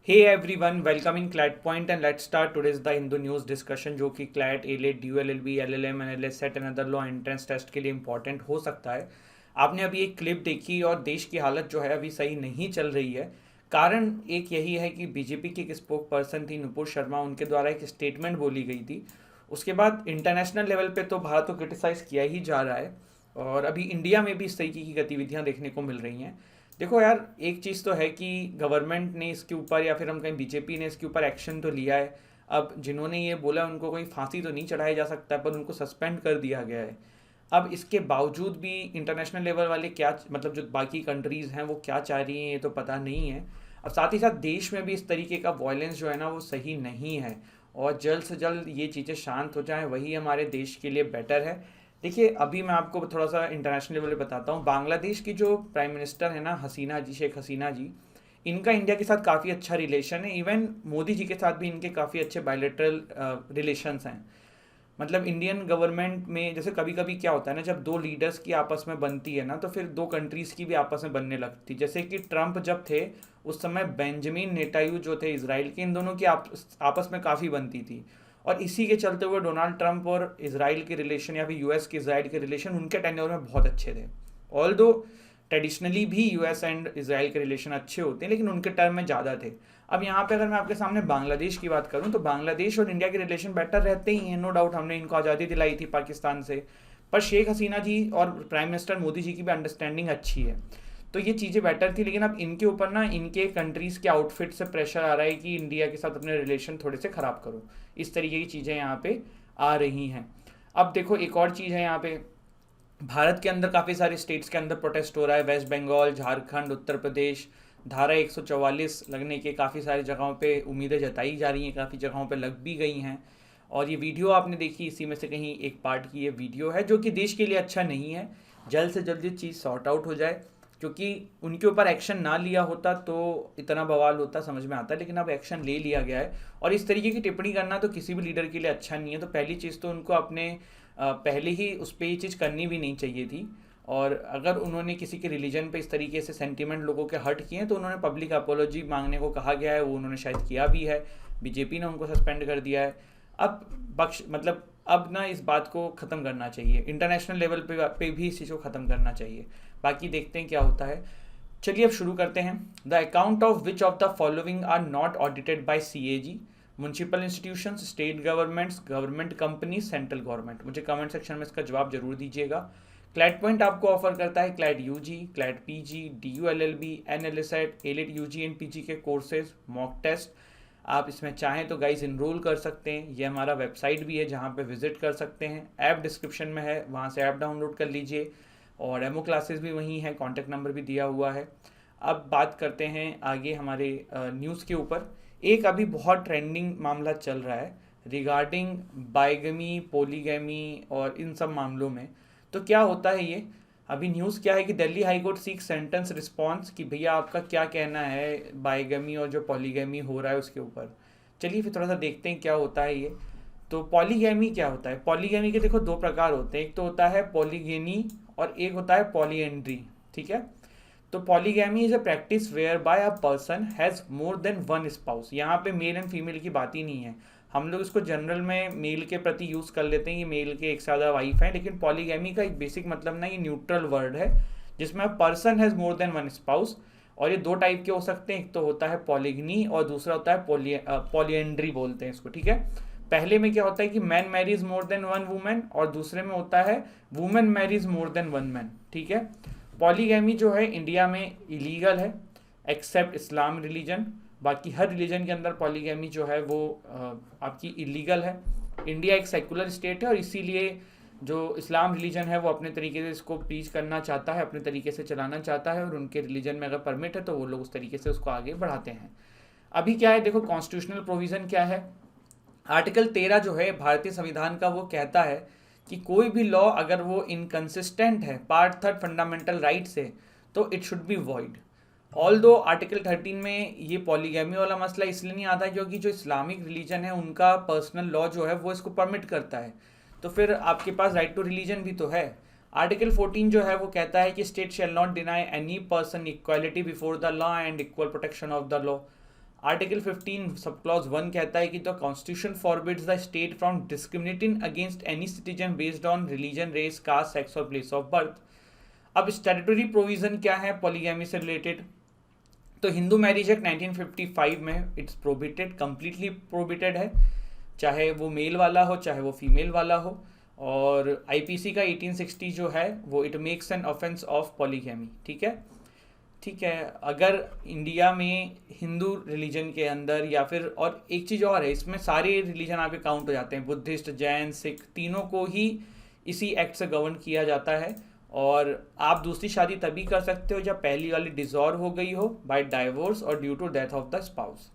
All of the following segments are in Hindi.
Hey everyone, welcome in CLAT Point and let's start today's the Hindu news discussion जो कि CLAT, ALET, DULLB, LLM, NLS, SET and other law entrance test के लिए इंपॉर्टेंट हो सकता है। आपने अभी एक क्लिप देखी और देश की हालत जो है अभी सही नहीं चल रही है। कारण एक यही है कि बीजेपी की एक स्पोक पर्सन थी नुपुर शर्मा, उनके द्वारा एक स्टेटमेंट बोली गई थी। उसके बाद इंटरनेशनल लेवल पे तो भारत को क्रिटिसाइज किया ही जा रहा है और अभी इंडिया में भी इस तरीके की गतिविधियां देखने को मिल रही हैं। देखो यार, एक चीज़ तो है कि गवर्नमेंट ने इसके ऊपर या फिर हम कहीं बीजेपी ने इसके ऊपर एक्शन तो लिया है। अब जिन्होंने ये बोला उनको कोई फांसी तो नहीं चढ़ाया जा सकता, पर उनको सस्पेंड कर दिया गया है। अब इसके बावजूद भी इंटरनेशनल लेवल वाले क्या, मतलब जो बाकी कंट्रीज़ हैं वो क्या चाह रही हैं ये तो पता नहीं है। अब साथ ही साथ देश में भी इस तरीके का वायलेंस जो है ना वो सही नहीं है, और जल्द से जल्द ये चीज़ें शांत हो जाएं वही हमारे देश के लिए बेटर है। देखिए, अभी मैं आपको थोड़ा सा इंटरनेशनल लेवल पे बताता हूँ। बांग्लादेश की जो प्राइम मिनिस्टर है ना, हसीना जी, शेख हसीना जी, इनका इंडिया के साथ काफ़ी अच्छा रिलेशन है। इवन मोदी जी के साथ भी इनके काफ़ी अच्छे बायलेटरल रिलेशंस हैं। मतलब इंडियन गवर्नमेंट में जैसे कभी कभी क्या होता है ना, जब दो लीडर्स की आपस में बनती है ना तो फिर दो कंट्रीज़ की भी आपस में बनने लगती। जैसे कि ट्रम्प जब थे उस समय बेंजामिन नेतान्याहू जो थे इसराइल के, इन दोनों की आपस में काफ़ी बनती थी। और इसी के चलते हुए डोनाल्ड ट्रंप और इसराइल के रिलेशन या फिर यूएस के इसराइल के रिलेशन उनके टेन्योर में बहुत अच्छे थे। ऑल दो ट्रेडिशनली भी यूएस एंड इसराइल के रिलेशन अच्छे होते हैं, लेकिन उनके टर्म में ज़्यादा थे। अब यहाँ पे अगर मैं आपके सामने बांग्लादेश की बात करूँ तो बांग्लादेश और इंडिया के रिलेशन बेटर रहते ही हैं, नो डाउट। हमने इनको आज़ादी दिलाई थी पाकिस्तान से। पर शेख हसीना जी और प्राइम मिनिस्टर मोदी जी की भी अंडरस्टैंडिंग अच्छी है, तो ये चीज़ें बेटर थी। लेकिन अब इनके ऊपर ना इनके कंट्रीज़ के आउटफिट से प्रेशर आ रहा है कि इंडिया के साथ अपने रिलेशन थोड़े से ख़राब करो। इस तरीके की चीज़ें यहाँ पे आ रही हैं। अब देखो, एक और चीज़ है यहाँ पे, भारत के अंदर काफ़ी सारे स्टेट्स के अंदर प्रोटेस्ट हो रहा है। वेस्ट बंगाल, झारखंड, उत्तर प्रदेश, धारा 144 लगने के काफ़ी सारी जगहों पे उम्मीदें जताई जा रही हैं, काफ़ी जगहों पे लग भी गई हैं। और ये वीडियो आपने देखी, इसी में से कहीं एक पार्ट की ये वीडियो है जो कि देश के लिए अच्छा नहीं है। जल्द से जल्द ये चीज़ सॉर्ट आउट हो जाए, क्योंकि उनके ऊपर एक्शन ना लिया होता तो इतना बवाल होता, समझ में आता। लेकिन अब एक्शन ले लिया गया है और इस तरीके की टिप्पणी करना तो किसी भी लीडर के लिए अच्छा नहीं है। तो पहली चीज़ तो उनको अपने पहले ही उस पर ये चीज़ करनी भी नहीं चाहिए थी। और अगर उन्होंने किसी के रिलीजन पे इस तरीके से सेंटिमेंट लोगों के हर्ट किए हैं तो उन्होंने पब्लिक अपोलॉजी मांगने को कहा गया है, वो उन्होंने शायद किया भी है। बीजेपी ने उनको सस्पेंड कर दिया है। अब बख्श मतलब अब ना इस बात को ख़त्म करना चाहिए, इंटरनेशनल लेवल पे भी इस चीज़ को ख़त्म करना चाहिए। बाकी देखते हैं क्या होता है। चलिए अब शुरू करते हैं। The account of which of the following are not audited by CAG: municipal institutions, state governments, government companies, central government. मुझे कमेंट सेक्शन में इसका जवाब जरूर दीजिएगा। क्लैट पॉइंट आपको ऑफर करता है CLAT UG, CLAT PG, DULLB, NLSAT, elite UG and PG के कोर्सेज, मॉक टेस्ट। आप इसमें चाहें तो गाइज इनरोल कर सकते हैं। ये हमारा वेबसाइट भी है जहाँ पे विजिट कर सकते हैं। ऐप डिस्क्रिप्शन में है, वहाँ से ऐप डाउनलोड कर लीजिए। और डेमो क्लासेस भी वहीं हैं, कॉन्टैक्ट नंबर भी दिया हुआ है। अब बात करते हैं आगे हमारे न्यूज़ के ऊपर। एक अभी बहुत ट्रेंडिंग मामला चल रहा है रिगार्डिंग बाइगमी, पोलीगैमी और इन सब मामलों में। तो क्या होता है ये, अभी न्यूज़ क्या है कि Delhi high court seek sentence response कि भैया आपका क्या कहना है बाइगमी और जो पॉलीगैमी हो रहा है उसके ऊपर। चलिए फिर थोड़ा सा देखते हैं क्या होता है ये। तो पॉलीगैमी क्या होता है? पॉलीगैमी के देखो दो प्रकार होते हैं, एक तो होता है पॉलीगेनी और एक होता है पॉलीएंड्री। ठीक है। तो polygamy is a practice where by a person has more than one spouse. यहाँ पे मेल एंड फीमेल की बात ही नहीं है। हम लोग इसको जनरल में मेल के प्रति यूज़ कर लेते हैं, ये मेल के एक से ज़्यादा वाइफ है। लेकिन पॉलीगैमी का एक बेसिक मतलब ना, ये न्यूट्रल वर्ड है जिसमें person has more than one spouse. और ये दो टाइप के हो सकते हैं, एक तो होता है पॉलीगनी और दूसरा होता है पॉलीएंड्री बोलते हैं इसको। ठीक है। पहले में क्या होता है कि man marries more than one women, और दूसरे में होता है women marries more than one man. ठीक है। पॉलीगैमी जो है इंडिया में इलीगल है एक्सेप्ट इस्लाम रिलीजन। बाकी हर रिलीजन के अंदर पॉलीगैमी जो है वो आपकी इलीगल है। इंडिया एक सेकुलर स्टेट है और इसीलिए जो इस्लाम रिलीजन है वो अपने तरीके से इसको प्रीच करना चाहता है, अपने तरीके से चलाना चाहता है, और उनके रिलीजन में अगर परमिट है तो वो लोग उस तरीके से उसको आगे बढ़ाते हैं। अभी क्या है, देखो कॉन्स्टिट्यूशनल प्रोविज़न क्या है। आर्टिकल 13 जो है भारतीय संविधान का, वो कहता है कि कोई भी लॉ अगर वो इनकंसिस्टेंट है पार्ट थर्ड फंडामेंटल राइट से तो it should be void. All दो आर्टिकल 13 में ये पॉलीगैमी वाला मसला इसलिए नहीं आता है क्योंकि जो इस्लामिक रिलीजन है उनका पर्सनल लॉ जो है वो इसको परमिट करता है। तो फिर आपके पास राइट टू रिलीजन भी तो है। आर्टिकल 14 जो है वो कहता है कि state shall not deny any person equality before the law and equal protection of the law. Article 15 sub clause 1 कहता है कि the constitution forbids the state from discriminating against any citizen based on religion, race, caste, sex और प्लेस ऑफ बर्थ। अब स्टैट्यूटरी प्रोविजन क्या है पॉलीगैमी से रिलेटेड? तो हिंदू मैरिज एक्ट 1955 में इट्स प्रोहिबिटेड, कंप्लीटली प्रोहिबिटेड है, चाहे वो मेल वाला हो चाहे वो फीमेल वाला हो। और आईपीसी का 1860 जो है वो it makes an offence of polygamy. ठीक है, ठीक है। अगर इंडिया में हिंदू रिलीजन के अंदर या फिर, और एक चीज़ और है इसमें, सारे रिलीजन आपके काउंट हो जाते हैं, बुद्धिस्ट, जैन, सिख, तीनों को ही इसी एक्ट से गवर्न किया जाता है। और आप दूसरी शादी तभी कर सकते हो जब पहली वाली डिसॉल्व हो गई हो बाय डाइवोर्स और due to death of the spouse.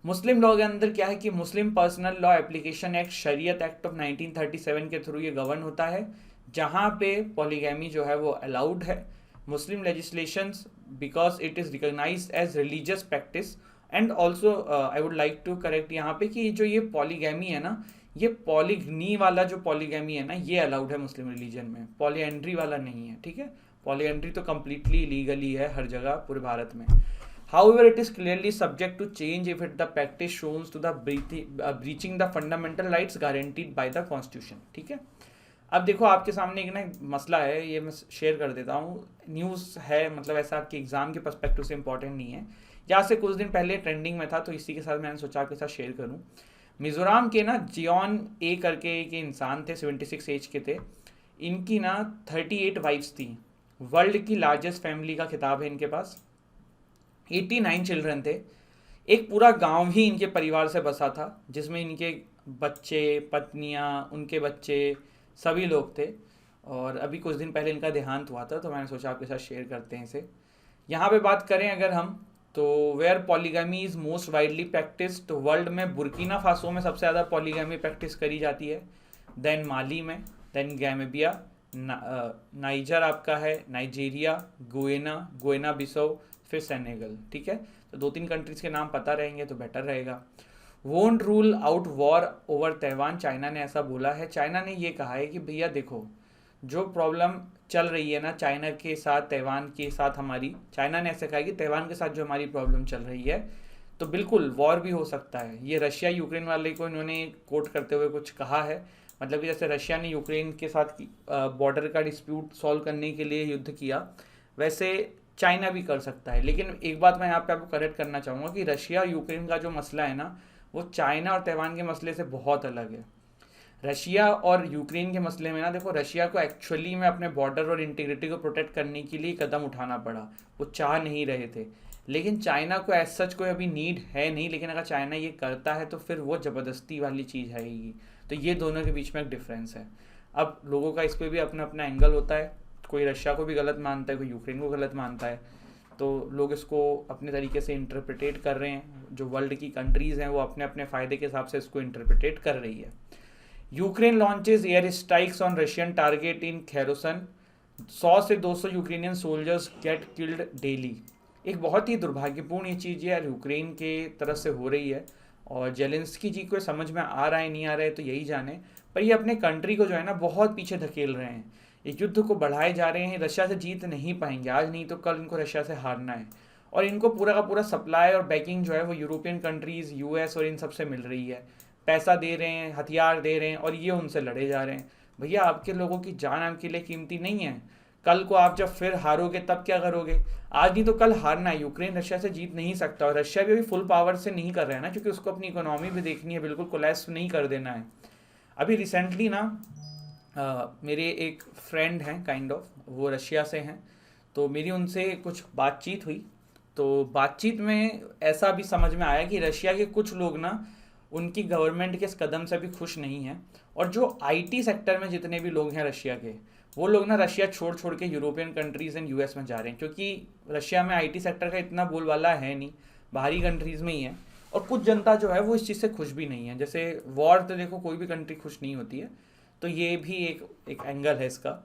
Muslim law के अंदर क्या है कि Muslim personal law application act, शरीयत एक्ट ऑफ 1937 के थ्रू ये गवर्न होता है, जहाँ पे पॉलीगैमी जो है वो अलाउड है। Muslim legislations because it is recognised as religious practice. And also I would like to correct यहाँ पे कि जो ये पॉलीगैमी है ना, ये पॉलीगनी वाला जो पॉलीगैमी है ना, ये अलाउड है मुस्लिम रिलीजन में, पॉलीएंड्री वाला नहीं है। ठीक है, पॉलीएंड्री तो कम्प्लीटली लीगली है हर जगह पूरे भारत में। However, it is clearly subject to change if the practice shows to the breaching the fundamental rights guaranteed by the Constitution। ठीक है, अब देखो आपके सामने एक ना मसला है, ये मैं शेयर कर देता हूँ। न्यूज़ है, मतलब ऐसा आपके एग्जाम के पर्सपेक्टिव से इंपॉर्टेंट नहीं है, यहाँ से कुछ दिन पहले ट्रेंडिंग में था, तो इसी के साथ मैंने सोचा आपके साथ शेयर करूँ। मिजोरम के ना जियोन ए करके एक इंसान थे, 76 एज के थे। इनकी ना 38 वाइफ्स थी। वर्ल्ड की लार्जेस्ट फैमिली का खिताब है इनके पास। 89 चिल्ड्रन थे। एक पूरा गांव ही इनके परिवार से बसा था, जिसमें इनके बच्चे, पत्नियां, उनके बच्चे, सभी लोग थे। और अभी कुछ दिन पहले इनका देहांत हुआ था, तो मैंने सोचा आपके साथ शेयर करते हैं इसे। यहाँ पे बात करें अगर हम, तो where polygamy is most widely practice, तो वर्ल्ड में बुर्किना फासो में सबसे ज़्यादा पॉलीगैमी प्रैक्टिस करी जाती है, देन माली में, देन गैम्बिया, नाइजर आपका है, नाइजीरिया, गोयना बिसो, फिर सेनेगल। ठीक है, तो 2-3 कंट्रीज़ के नाम पता रहेंगे तो बेटर रहेगा। Won't rule out war over Taiwan, China ने ऐसा बोला है। चाइना ने ये कहा है कि भैया देखो, जो प्रॉब्लम चल रही है ना चाइना के साथ, तैवान के साथ हमारी, चाइना ने ऐसा कहा कि तैवान के साथ जो हमारी प्रॉब्लम चल रही है, तो बिल्कुल वॉर भी हो सकता है। ये रशिया यूक्रेन वाले को इन्होंने कोट करते हुए कुछ कहा है, मतलब कि जैसे रशिया ने यूक्रेन के साथ बॉर्डर का डिस्प्यूट सॉल्व करने के लिए युद्ध किया, वैसे चाइना भी कर सकता है। लेकिन एक बात मैं यहाँ पे आपको करेक्ट करना चाहूँगा कि रशिया और यूक्रेन का जो मसला है ना, वो चाइना और तैवान के मसले से बहुत अलग है। रशिया और यूक्रेन के मसले में ना, देखो रशिया को एक्चुअली में अपने बॉर्डर और इंटीग्रिटी को प्रोटेक्ट करने के लिए कदम उठाना पड़ा, वो चाह नहीं रहे थे। लेकिन चाइना को एज सच कोई अभी नीड है नहीं, लेकिन अगर चाइना ये करता है तो फिर वो ज़बरदस्ती वाली चीज़ है ही। तो ये दोनों के बीच में एक डिफरेंस है। अब लोगों का इस पर भी अपना अपना एंगल होता है, कोई रशिया को भी गलत मानता है, कोई यूक्रेन को गलत मानता है, तो लोग इसको अपने तरीके से इंटरप्रिटेट कर रहे हैं। जो वर्ल्ड की कंट्रीज़ हैं वो अपने अपने फ़ायदे के हिसाब से इसको इंटरप्रिटेट कर रही है। Ukraine launches air strikes on Russian target in Kherson, 100 से 200 Ukrainian soldiers get killed daily. एक बहुत ही दुर्भाग्यपूर्ण ये चीज़ यार यूक्रेन के तरफ से हो रही है, और जेलेंस्की जी को समझ में आ रहा है नहीं आ रहा है तो यही जाने, पर ये अपने कंट्री को जो है ना बहुत पीछे धकेल रहे हैं, इस युद्ध को बढ़ाए जा रहे हैं। रशिया से जीत नहीं पाएंगे, आज नहीं तो कल इनको रशिया से हारना है। और इनको पूरा का पूरा सप्लाई और बैकिंग जो है वो यूरोपियन कंट्रीज़, यूएस और इन सब से मिल रही है। पैसा दे रहे हैं, हथियार दे रहे हैं, और ये उनसे लड़े जा रहे हैं। भैया आपके लोगों की जान आपके लिए कीमती नहीं है। कल को आप जब फिर हारोगे तब क्या करोगे? आज नहीं तो कल हारना है। यूक्रेन रशिया से जीत नहीं सकता, और रशिया भी अभी फुल पावर से नहीं कर रहा है ना, क्योंकि उसको अपनी इकोनॉमी भी देखनी है, बिल्कुल कोलैप्स नहीं कर देना है। अभी रिसेंटली ना मेरे एक फ्रेंड हैं काइंड ऑफ, वो रशिया से हैं, तो मेरी उनसे कुछ बातचीत हुई। तो बातचीत में ऐसा भी समझ में आया कि रशिया के कुछ लोग ना उनकी गवर्नमेंट के इस कदम से भी खुश नहीं हैं। और जो आईटी सेक्टर में जितने भी लोग हैं रशिया के, वो लोग ना रशिया छोड़ छोड़ के यूरोपियन कंट्रीज़ एंड यूएस में जा रहे हैं, क्योंकि रशिया में आईटी सेक्टर का इतना बोलबाला है नहीं, बाहरी कंट्रीज़ में ही है। और कुछ जनता जो है वो इस चीज़ से खुश भी नहीं है। जैसे वॉर तो देखो कोई भी कंट्री खुश नहीं होती है, तो ये भी एक एंगल है इसका।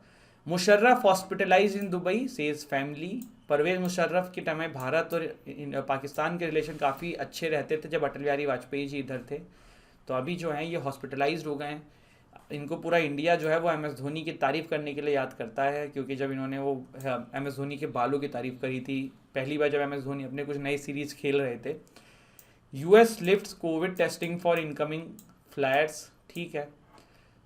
Musharraf hospitalise in Dubai says family. Pervez Musharraf के टाइम में भारत और पाकिस्तान के रिलेशन काफ़ी अच्छे रहते थे जब अटल बिहारी वाजपेयी जी इधर थे, तो अभी जो हैं ये हॉस्पिटलाइज्ड हो गए हैं। इनको पूरा इंडिया जो है वो एम एस धोनी की तारीफ़ करने के लिए याद करता है, क्योंकि जब इन्होंने वो एम एस धोनी के बालों की तारीफ़ करी थी पहली बार, जब एम एस धोनी अपने कुछ नई सीरीज़ खेल रहे थे, US lifts Covid testing for incoming flights. ठीक है,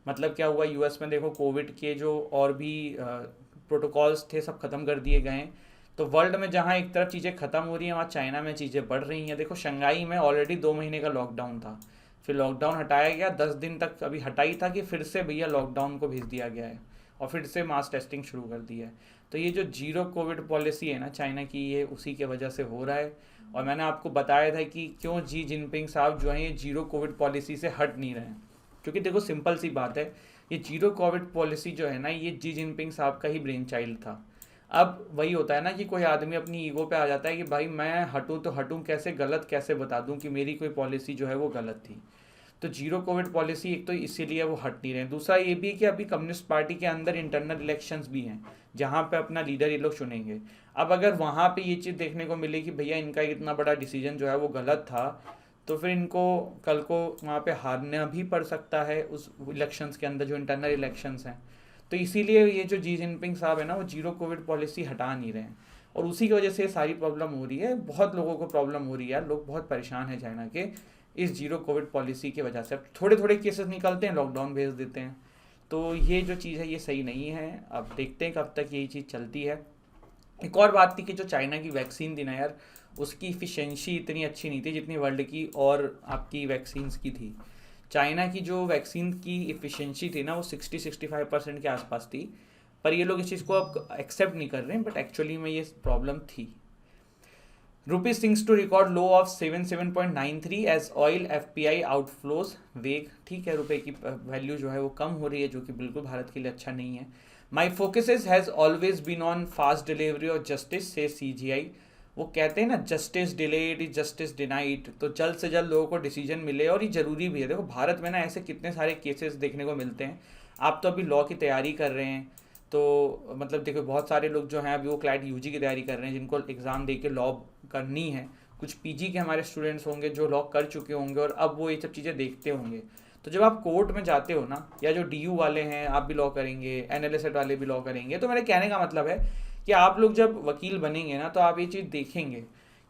मतलब क्या हुआ यूएस में, देखो कोविड के जो और भी प्रोटोकॉल्स थे सब खत्म कर दिए गए हैं। तो वर्ल्ड में जहाँ एक तरफ चीज़ें खत्म हो रही हैं वहाँ चाइना में चीज़ें बढ़ रही हैं। देखो शंघाई में ऑलरेडी 2 महीने का लॉकडाउन था, फिर लॉकडाउन हटाया गया, 10 दिन तक अभी हटाई था कि फिर से भैया लॉकडाउन को भेज दिया गया है और फिर से मास टेस्टिंग शुरू कर दी है। तो ये जो जीरो कोविड पॉलिसी है ना चाइना की, ये उसी के वजह से हो रहा है। और मैंने आपको बताया था कि क्यों जी जिनपिंग साहब जो हैं ये जीरो कोविड पॉलिसी से हट नहीं रहे हैं। क्योंकि देखो सिंपल सी बात है, ये जीरो कोविड पॉलिसी जो है ना ये जी जिनपिंग साहब का ही ब्रेन चाइल्ड था। अब वही होता है ना कि कोई आदमी अपनी ईगो पे आ जाता है कि भाई मैं हटूं तो हटूं कैसे, गलत कैसे बता दूं कि मेरी कोई पॉलिसी जो है वो गलत थी। तो जीरो कोविड पॉलिसी एक तो इसीलिए वो हट नहीं रहे। दूसरा ये भी है कि अभी कम्युनिस्ट पार्टी के अंदर इंटरनल इलेक्शंस भी हैं जहाँ पे अपना लीडर ये लोग चुनेंगे। अब अगर वहाँ पे ये चीज़ देखने को मिले कि भैया इनका इतना बड़ा डिसीजन जो है वो गलत था, तो फिर इनको कल को वहाँ पे हारना भी पड़ सकता है उस इलेक्शंस के अंदर जो इंटरनल इलेक्शंस हैं। तो इसीलिए ये जो जी जिनपिंग साहब है ना वो जीरो कोविड पॉलिसी हटा नहीं रहे हैं और उसी की वजह से सारी प्रॉब्लम हो रही है। बहुत लोगों को प्रॉब्लम हो रही है यार, लोग बहुत परेशान हैं चाइना के इस जीरो कोविड पॉलिसी की वजह से। अब थोड़े थोड़े केसेस निकलते हैं, लॉकडाउन भेज देते हैं। तो ये जो चीज़ है ये सही नहीं है। अब देखते हैं कब तक यही चीज़ चलती है। एक और बात थी कि जो चाइना की वैक्सीन थी ना यार, उसकी इफ़िशेंसी इतनी अच्छी नहीं थी जितनी वर्ल्ड की और आपकी वैक्सीन्स की थी। चाइना की जो वैक्सीन की इफ़िशेंसी थी ना वो 60-65% के आसपास थी। पर ये लोग इस चीज़ को अब एक्सेप्ट नहीं कर रहे हैं, बट एक्चुअली में ये प्रॉब्लम थी। Rupee sinks to record low of 77.93 as oil FPI outflows weigh. ठीक है, रुपए की वैल्यू जो है वो कम हो रही है, जो कि बिल्कुल भारत के लिए अच्छा नहीं है। My focus has always been on fast delivery of justice says CJI. वो कहते हैं ना justice delayed is justice denied, तो जल्द से जल्द लोगों को डिसीजन मिले और ये ज़रूरी भी है। देखो भारत में ना ऐसे कितने सारे केसेस देखने को मिलते हैं। आप तो अभी लॉ की तैयारी कर रहे हैं, तो मतलब देखो बहुत सारे लोग जो हैं अभी वो क्लैट यूजी की तैयारी कर रहे हैं जिनको एग्ज़ाम दे के लॉ करनी है। कुछ पीजी के हमारे स्टूडेंट्स होंगे जो लॉ कर चुके होंगे और अब वो ये सब चीज़ें देखते होंगे। तो जब आप कोर्ट में जाते हो ना, या जो डीयू वाले हैं आप भी लॉ करेंगे, एनएलएसएट वाले भी लॉ करेंगे, तो मेरे कहने का मतलब है कि आप लोग जब वकील बनेंगे ना तो आप ये चीज़ देखेंगे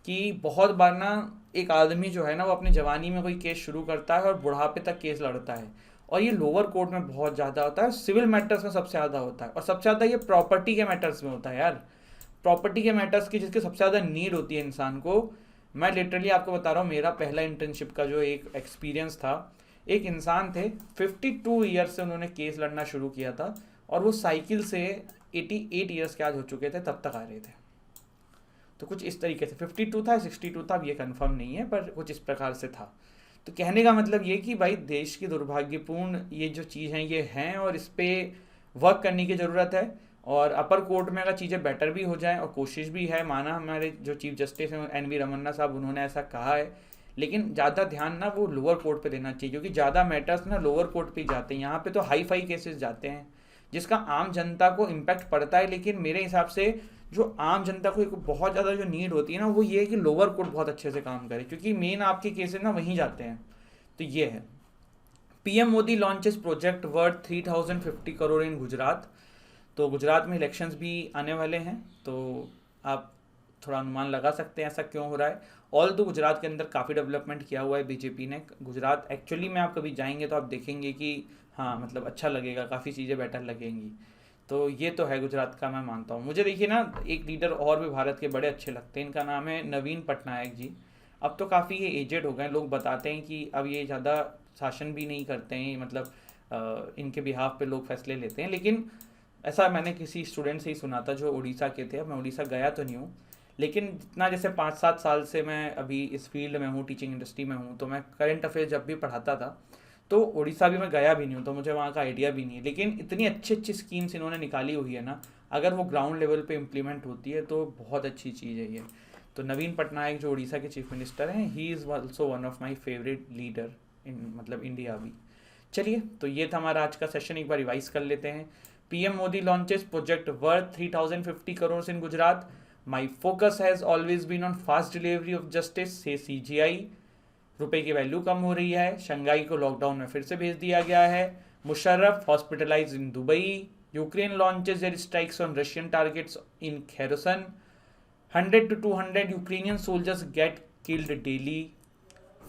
कि बहुत बार ना एक आदमी जो है ना वो अपनी जवानी में कोई केस शुरू करता है और बुढ़ापे तक केस लड़ता है। और ये लोअर कोर्ट में बहुत ज़्यादा होता है, सिविल मैटर्स में सबसे ज़्यादा होता है, और सबसे ज़्यादा ये प्रॉपर्टी के मैटर्स में होता है यार। प्रॉपर्टी के मैटर्स की जिसकी सबसे ज़्यादा नीड होती है इंसान को। मैं लिटरली आपको बता रहा हूँ, मेरा पहला इंटर्नशिप का जो एक एक्सपीरियंस था, एक इंसान थे 52 ईयर्स से उन्होंने केस लड़ना शुरू किया था और वो साइकिल से 88 ईयर्स के आज हो चुके थे तब तक आ रहे थे। तो कुछ इस तरीके से 52 था 62 था, अब ये कंफर्म नहीं है, पर कुछ इस प्रकार से था। तो कहने का मतलब ये कि भाई देश की दुर्भाग्यपूर्ण ये जो चीज़ हैं ये हैं और इस पर वर्क करने की ज़रूरत है। और अपर कोर्ट में अगर चीज़ें बेटर भी हो जाएं, और कोशिश भी है, माना हमारे जो चीफ जस्टिस हैं एन.वी. रमन्ना साहब उन्होंने ऐसा कहा है, लेकिन ज़्यादा ध्यान ना वो लोअर कोर्ट पे देना चाहिए क्योंकि ज़्यादा मैटर्स ना लोअर कोर्ट पे ही जाते हैं। यहाँ पे तो हाई फाई केसेस जाते हैं जिसका आम जनता को इम्पैक्ट पड़ता है। लेकिन मेरे हिसाब से जो आम जनता को एक बहुत ज़्यादा जो नीड होती है ना वो ये है कि लोअर कोर्ट बहुत अच्छे से काम करे, क्योंकि मेन आपके केसेस ना वहीं जाते हैं। तो ये है। PM Modi launches project worth 3050 crore in Gujarat. तो गुजरात में इलेक्शंस भी आने वाले हैं, तो आप थोड़ा अनुमान लगा सकते हैं ऐसा क्यों हो रहा है। ऑल तो गुजरात के अंदर काफ़ी डेवलपमेंट किया हुआ है बीजेपी ने। गुजरात एक्चुअली में आप कभी जाएंगे तो आप देखेंगे कि हाँ मतलब अच्छा लगेगा, काफ़ी चीज़ें बेटर लगेंगी। तो ये तो है गुजरात का, मैं मानता हूँ। मुझे देखिए ना एक लीडर और भी भारत के बड़े अच्छे लगते हैं, इनका नाम है नवीन पटनायक जी। अब तो काफ़ी ये एजेड हो गए, लोग बताते हैं कि अब ये ज़्यादा शासन भी नहीं करते हैं, मतलब इनके बिहाफ पे लोग फैसले लेते हैं। लेकिन ऐसा मैंने किसी स्टूडेंट से ही सुना था जो उड़ीसा के थे। अब मैं उड़ीसा गया तो नहीं हूँ, लेकिन जितना जैसे 5-7 साल से मैं अभी इस फील्ड में हूँ, टीचिंग इंडस्ट्री में हूँ, तो मैं करंट अफेयर जब भी पढ़ाता था तो उड़ीसा भी मैं गया भी नहीं हूँ, तो मुझे वहाँ का आइडिया भी नहीं है। लेकिन इतनी अच्छी अच्छी स्कीम्स इन्होंने निकाली हुई है ना, अगर वो ग्राउंड लेवल पे इम्प्लीमेंट होती है तो बहुत अच्छी चीज़ है ये। तो नवीन पटनायक जो उड़ीसा के चीफ मिनिस्टर हैं, he is also one of my favourite leader in मतलब इंडिया भी। चलिए, तो ये था हमारा आज का सेशन, एक बार रिवाइज कर लेते हैं। PM Modi launches project worth 3050 crore in Gujarat. My focus has always been on fast delivery of justice says CJI. रुपए की वैल्यू कम हो रही है। शंघाई को लॉकडाउन में फिर से भेज दिया गया है। Musharraf hospitalise in Dubai. Ukraine launches their strikes on Russian targets in Kherson. 100 to 200 Ukrainian soldiers get killed daily.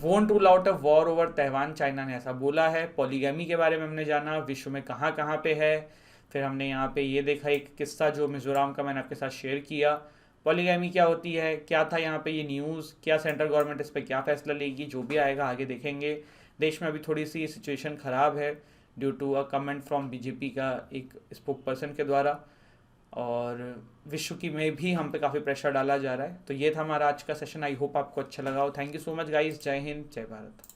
Won't rule out a war over Taiwan, China ने ऐसा बोला है। पॉलीगैमी के बारे में हमने जाना, विश्व में कहाँ कहाँ पे है। फिर हमने यहाँ पे ये देखा एक किस्सा जो मिजोरम का मैंने आपके साथ शेयर किया। पॉलीगैमी क्या होती है, क्या था यहाँ पे ये न्यूज़, क्या सेंट्रल गवर्नमेंट इस पर क्या फैसला लेगी, जो भी आएगा आगे देखेंगे। देश में अभी थोड़ी सी सिचुएशन ख़राब है due to a comment from BJP का एक स्पोक पर्सन के द्वारा, और विश्व की में भी हम पे काफ़ी प्रेशर डाला जा रहा है। तो ये था हमारा आज का सेशन। आई होप आपको अच्छा लगा हो। Thank you so much guys. जय हिंद, जय भारत।